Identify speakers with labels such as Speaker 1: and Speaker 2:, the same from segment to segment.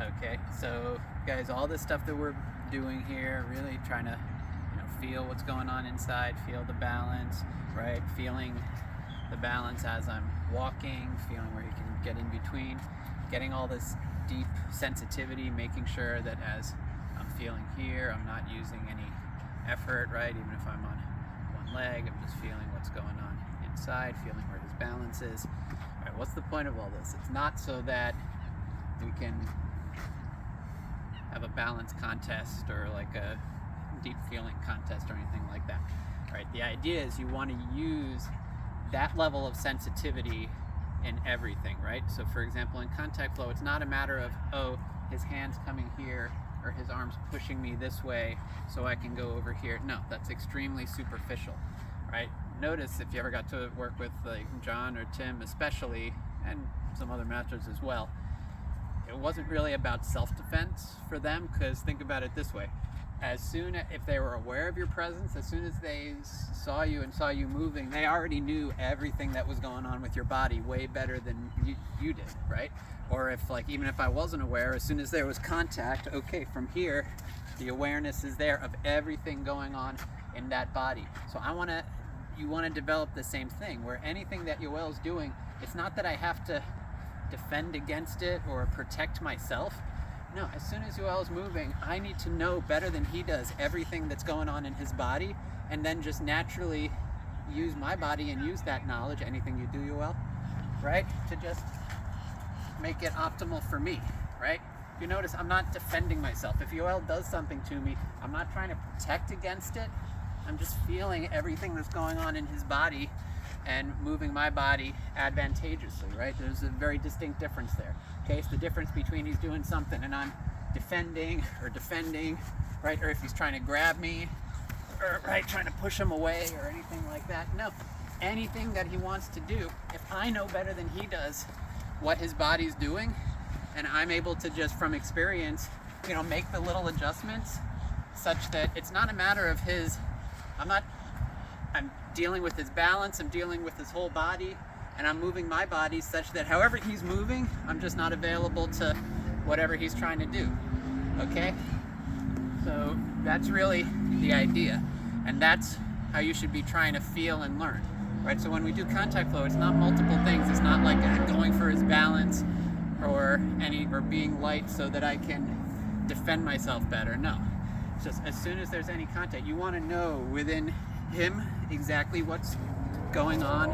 Speaker 1: Okay, so guys, all this stuff that we're doing here, really trying to, feel what's going on inside, feel the balance, right? Feeling the balance as I'm walking, feeling where you can get in between, getting all this deep sensitivity, making sure that as I'm feeling here, I'm not using any effort, right? Even if I'm on one leg, I'm just feeling what's going on inside, feeling where his balance is. All right, what's the point of all this? It's not so that we can have a balance contest or like a deep feeling contest or anything like that. Right? The idea is you want to use that level of sensitivity in everything, right? So for example, in contact flow, it's not a matter of, oh, his hand's coming here or his arm's pushing me this way so I can go over here. No, that's extremely superficial, right? Notice if you ever got to work with like John or Tim especially, and some other masters as well, it wasn't really about self-defense for them, because think about it this way. If they were aware of your presence, as soon as they saw you and saw you moving, they already knew everything that was going on with your body way better than you did, right? Or if even if I wasn't aware, as soon as there was contact, okay, from here, the awareness is there of everything going on in that body. So you want to develop the same thing, where anything that Yoel's doing, it's not that I have to defend against it or protect myself. No, as soon as Yoel is moving, I need to know better than he does everything that's going on in his body, and then just naturally use my body and use that knowledge, anything you do, Yoel, right, to just make it optimal for me, right? If you notice, I'm not defending myself. If Yoel does something to me, I'm not trying to protect against it. I'm just feeling everything that's going on in his body and moving my body advantageously, right? There's a very distinct difference there. Okay, it's the difference between he's doing something and I'm defending, right? Or if he's trying to grab me, or right, trying to push him away or anything like that. No, anything that he wants to do, if I know better than he does what his body's doing, and I'm able to just from experience, make the little adjustments such that it's not a matter of I'm dealing with his balance, I'm dealing with his whole body, and I'm moving my body such that however he's moving, I'm just not available to whatever he's trying to do, okay? So that's really the idea, and that's how you should be trying to feel and learn, right? So when we do contact flow, it's not multiple things. It's not like going for his balance or being light so that I can defend myself better. No, it's just as soon as there's any contact, you want to know within him exactly what's going on,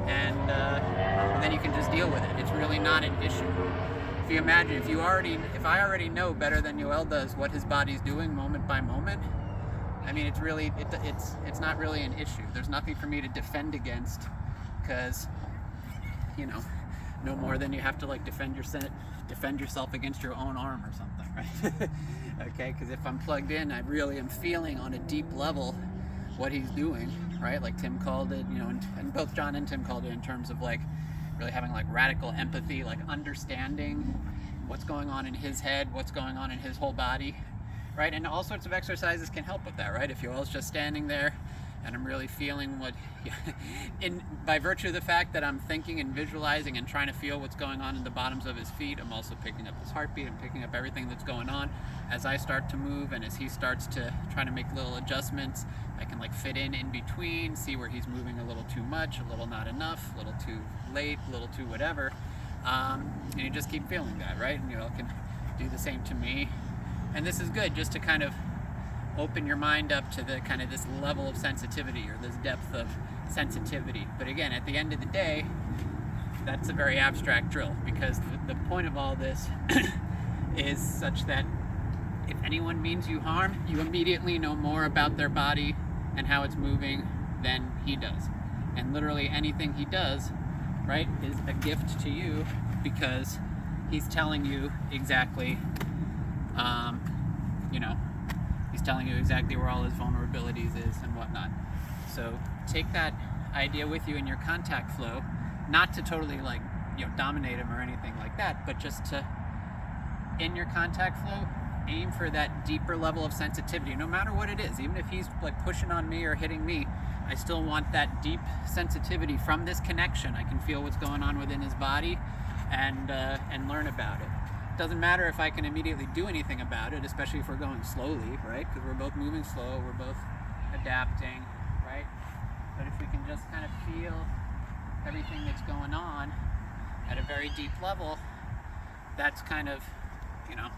Speaker 1: and then you can just deal with it. It's really not an issue. If you imagine, if I already know better than Yoel does what his body's doing moment by moment, I mean, it's not really an issue. There's nothing for me to defend against, because no more than you have to defend yourself against your own arm or something, right? Okay, because if I'm plugged in, I really am feeling on a deep level what he's doing, right? Like Tim called it, and both John and Tim called it in terms of really having radical empathy, understanding what's going on in his head, what's going on in his whole body, right? And all sorts of exercises can help with that, right? If Yoel's just standing there and I'm really feeling by virtue of the fact that I'm thinking and visualizing and trying to feel what's going on in the bottoms of his feet, I'm also picking up his heartbeat and picking up everything that's going on as I start to move, and as he starts to try to make little adjustments, I can fit in between, see where he's moving a little too much, a little not enough, a little too late, a little too whatever, and you just keep feeling that, right? And Yoel can do the same to me, and this is good just to kind of open your mind up to the kind of this level of sensitivity or this depth of sensitivity. But again, at the end of the day, that's a very abstract drill, because the point of all this is such that if anyone means you harm, you immediately know more about their body and how it's moving than he does. And literally anything he does, right, is a gift to you, because he's telling you exactly, he's telling you exactly where all his vulnerabilities is and whatnot. So take that idea with you in your contact flow, not to totally dominate him or anything like that, but just to, in your contact flow, aim for that deeper level of sensitivity, no matter what it is. Even if he's pushing on me or hitting me, I still want that deep sensitivity from this connection. I can feel what's going on within his body and learn about it. doesn't matter if I can immediately do anything about it, especially if we're going slowly, right? Because we're both moving slow, we're both adapting, right? But if we can just kind of feel everything that's going on at a very deep level, that's kind of, you know,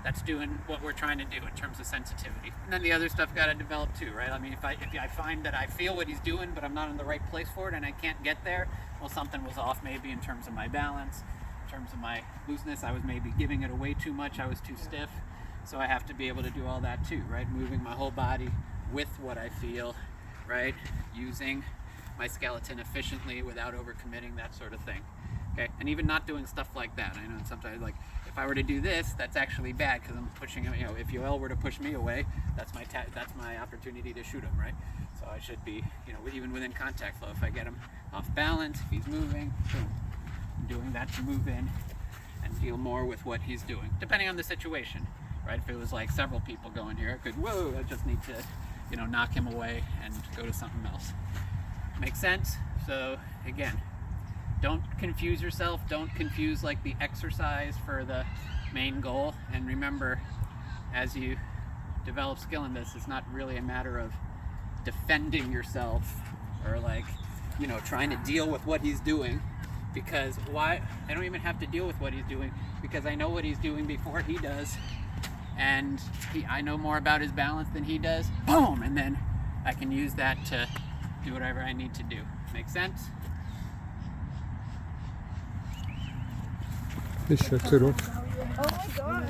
Speaker 1: that's doing what we're trying to do in terms of sensitivity. And then the other stuff got to develop too, right? I mean, if I find that I feel what he's doing, but I'm not in the right place for it and I can't get there, well, something was off maybe in terms of my balance, in terms of my looseness. I was maybe giving it away too much. I was too stiff. So I have to be able to do all that too, right? Moving my whole body with what I feel, right? Using my skeleton efficiently without overcommitting, that sort of thing. Okay, and even not doing stuff like that. I know sometimes, like, if I were to do this, that's actually bad because I'm pushing him. You know, if Yoel were to push me away, that's my opportunity to shoot him, right? So I should be, you know, even within contact flow. If I get him off balance, if he's moving, boom, I'm doing that to move in and deal more with what he's doing, depending on the situation, right? If it was like several people going here, I could, whoa, I just need to, you know, knock him away and go to something else. Make sense? So again, don't confuse yourself. Don't confuse like the exercise for the main goal. And remember, as you develop skill in this, it's not really a matter of defending yourself or like, you know, trying to deal with what he's doing. Because why? I don't even have to deal with what he's doing because I know what he's doing before he does. And I know more about his balance than he does. Boom! And then I can use that to do whatever I need to do. Make sense?
Speaker 2: Teşekkür ederim.
Speaker 3: Oh my god.